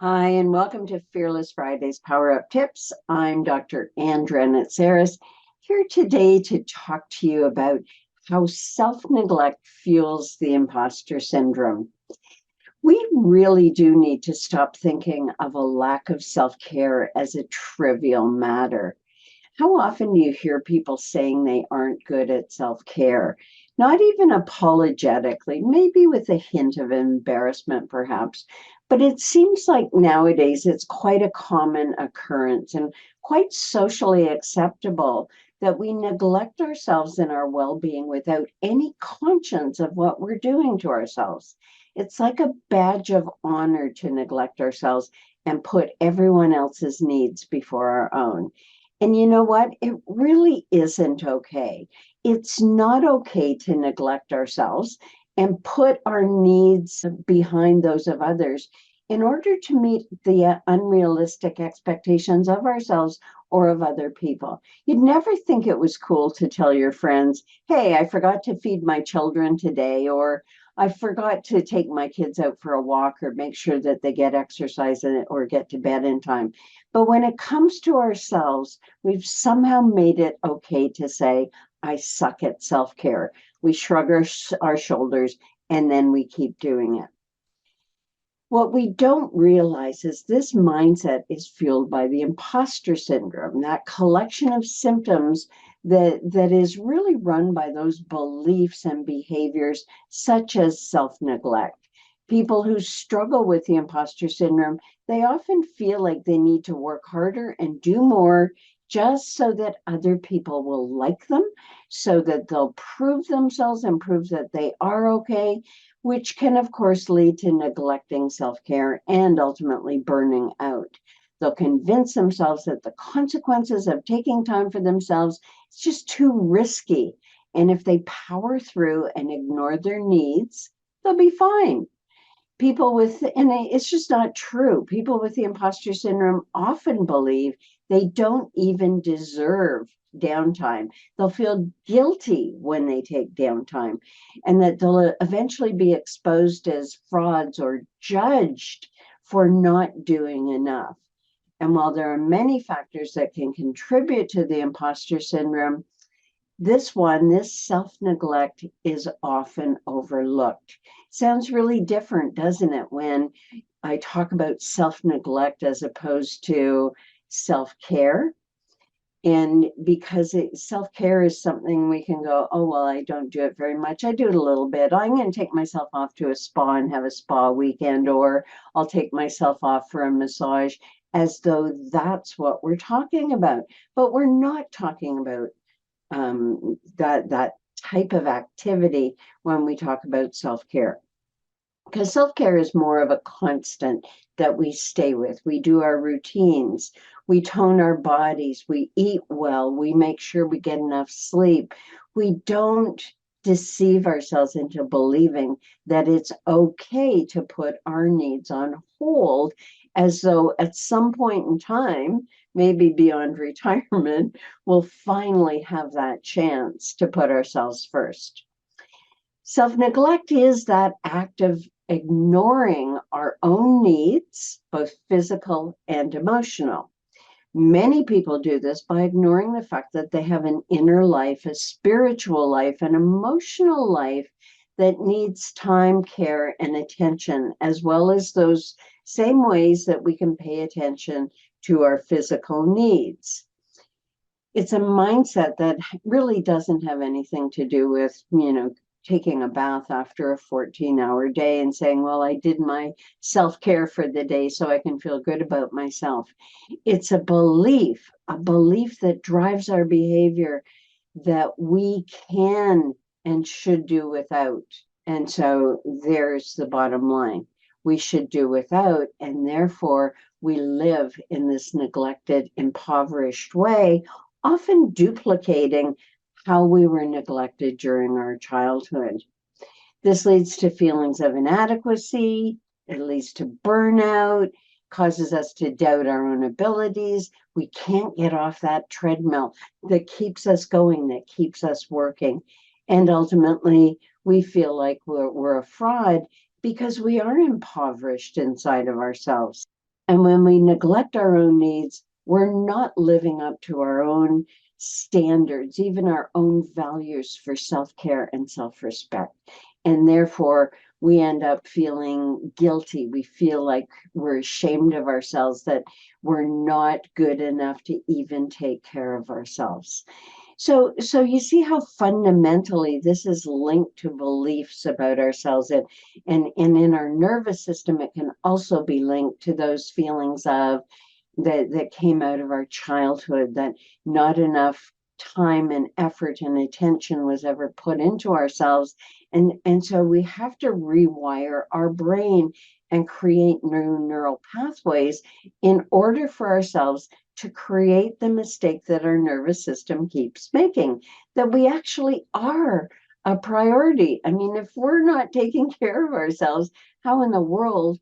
Hi, and welcome to Fearless Fridays Power Up Tips. I'm Dr. Dranitsaris, here today to talk to you about how self-neglect fuels the imposter syndrome. We really do need to stop thinking of a lack of self-care as a trivial matter. How often do you hear people saying they aren't good at self-care? Not even apologetically, maybe with a hint of embarrassment, perhaps. But it seems like nowadays it's quite a common occurrence and quite socially acceptable that we neglect ourselves and our well-being without any conscience of what we're doing to ourselves. It's like a badge of honor to neglect ourselves and put everyone else's needs before our own. And you know what? It really isn't okay. It's not okay to neglect ourselves and put our needs behind those of others in order to meet the unrealistic expectations of ourselves or of other people. You'd never think it was cool to tell your friends, hey, I forgot to feed my children today, or I forgot to take my kids out for a walk or make sure that they get exercise or get to bed in time. But when it comes to ourselves, we've somehow made it okay to say, I suck at self-care. We shrug our shoulders and then we keep doing it. What we don't realize is this mindset is fueled by the imposter syndrome, that collection of symptoms that is really run by those beliefs and behaviors such as self-neglect. People who struggle with the imposter syndrome, they often feel like they need to work harder and do more just so that other people will like them, so that they'll prove themselves and prove that they are okay, which can, of course, lead to neglecting self-care and ultimately burning out. They'll convince themselves that the consequences of taking time for themselves is just too risky. And if they power through and ignore their needs, they'll be fine. And it's just not true. People with the imposter syndrome often believe they don't even deserve downtime. They'll feel guilty when they take downtime, and that they'll eventually be exposed as frauds or judged for not doing enough. And while there are many factors that can contribute to the imposter syndrome, this self-neglect is often overlooked. Sounds really different, doesn't it, when I talk about self-neglect as opposed to self-care? And because self-care is something we can go, oh, well, I don't do it very much. I do it a little bit. I'm going to take myself off to a spa and have a spa weekend, or I'll take myself off for a massage, as though that's what we're talking about. But we're not talking about that type of activity when we talk about self-care. Because self-care is more of a constant that we stay with. We do our routines, we tone our bodies, we eat well, we make sure we get enough sleep. We don't deceive ourselves into believing that it's okay to put our needs on hold, as though at some point in time, maybe beyond retirement, we'll finally have that chance to put ourselves first. Self-neglect is that act of ignoring our own needs, both physical and emotional. Many people do this by ignoring the fact that they have an inner life, a spiritual life, an emotional life that needs time, care, and attention, as well as those same ways that we can pay attention to our physical needs. It's a mindset that really doesn't have anything to do with, taking a bath after a 14-hour day and saying, well, I did my self-care for the day so I can feel good about myself. It's a belief that drives our behavior that we can and should do without. And so there's the bottom line. We should do without, and therefore we live in this neglected, impoverished way, often duplicating how we were neglected during our childhood. This leads to feelings of inadequacy, it leads to burnout, causes us to doubt our own abilities. We can't get off that treadmill that keeps us going, that keeps us working. And ultimately, we feel like we're a fraud because we are impoverished inside of ourselves. And when we neglect our own needs, we're not living up to our own standards, even our own values for self-care and self-respect. And therefore, we end up feeling guilty. We feel like we're ashamed of ourselves, that we're not good enough to even take care of ourselves. So you see how fundamentally this is linked to beliefs about ourselves, and in our nervous system, it can also be linked to those feelings of that came out of our childhood, that not enough time and effort and attention was ever put into ourselves. And so we have to rewire our brain and create new neural pathways in order for ourselves to create the mistake that our nervous system keeps making, that we actually are a priority. I mean, if we're not taking care of ourselves, how in the world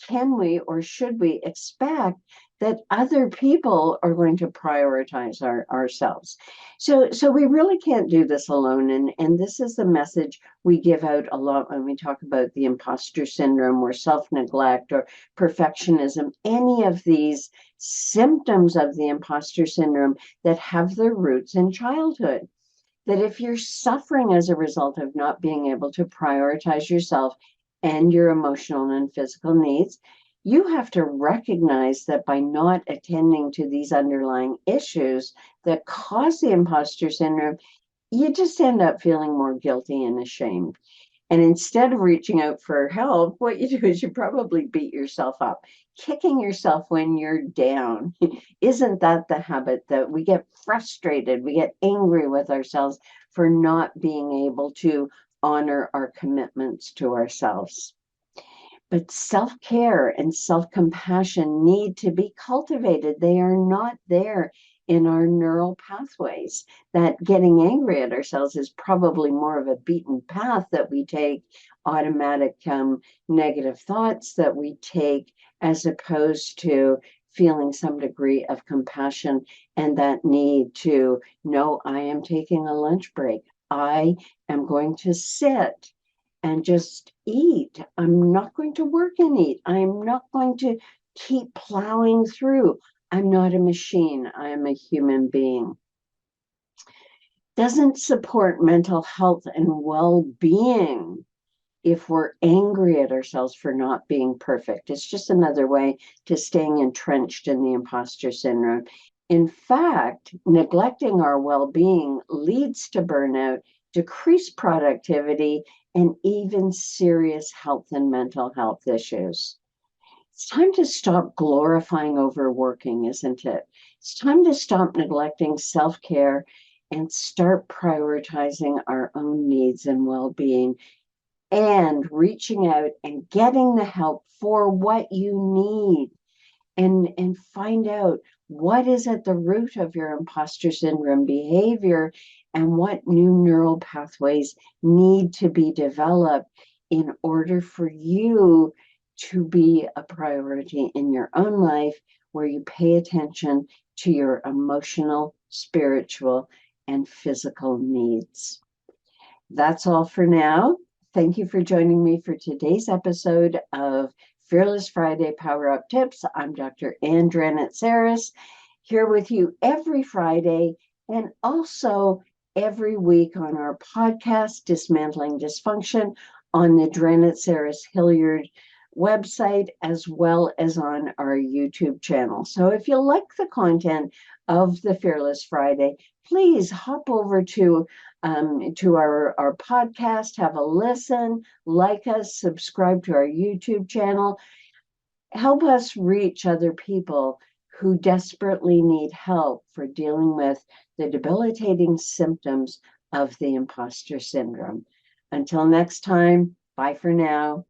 can we or should we expect that other people are going to prioritize ourselves? So we really can't do this alone. And this is the message we give out a lot when we talk about the imposter syndrome or self-neglect or perfectionism, any of these symptoms of the imposter syndrome that have their roots in childhood. That if you're suffering as a result of not being able to prioritize yourself and your emotional and physical needs, you have to recognize that by not attending to these underlying issues that cause the imposter syndrome, you just end up feeling more guilty and ashamed. And instead of reaching out for help, what you do is you probably beat yourself up. Kicking yourself when you're down. Isn't that the habit that we get frustrated, we get angry with ourselves for not being able to honor our commitments to ourselves? But self-care and self-compassion need to be cultivated. They are not there in our neural pathways. That getting angry at ourselves is probably more of a beaten path that we take, automatic negative thoughts that we take, as opposed to feeling some degree of compassion and that need to know, I am taking a lunch break. I am going to sit and just eat. I'm not going to work and eat. I'm not going to keep plowing through. I'm not a machine. I am a human being. Doesn't support mental health and well-being if we're angry at ourselves for not being perfect. It's just another way to staying entrenched in the imposter syndrome. In fact, neglecting our well-being leads to burnout, decreased productivity, and even serious health and mental health issues. It's time to stop glorifying overworking, isn't it? It's time to stop neglecting self-care and start prioritizing our own needs and well-being, and reaching out and getting the help for what you need, and find out what is at the root of your imposter syndrome behavior and what new neural pathways need to be developed in order for you to be a priority in your own life, where you pay attention to your emotional, spiritual, and physical needs. That's all for now. Thank you for joining me for today's episode of Fearless Friday Power Up Tips. I'm Dr. Dranitsaris, here with you every Friday and also every week on our podcast, Dismantling Dysfunction, on the Dranitsaris-Hilliard website, as well as on our YouTube channel. So if you like the content of the Fearless Friday, please hop over to our podcast, have a listen, like us, subscribe to our YouTube channel. Help us reach other people who desperately need help for dealing with the debilitating symptoms of the imposter syndrome. Until next time, bye for now.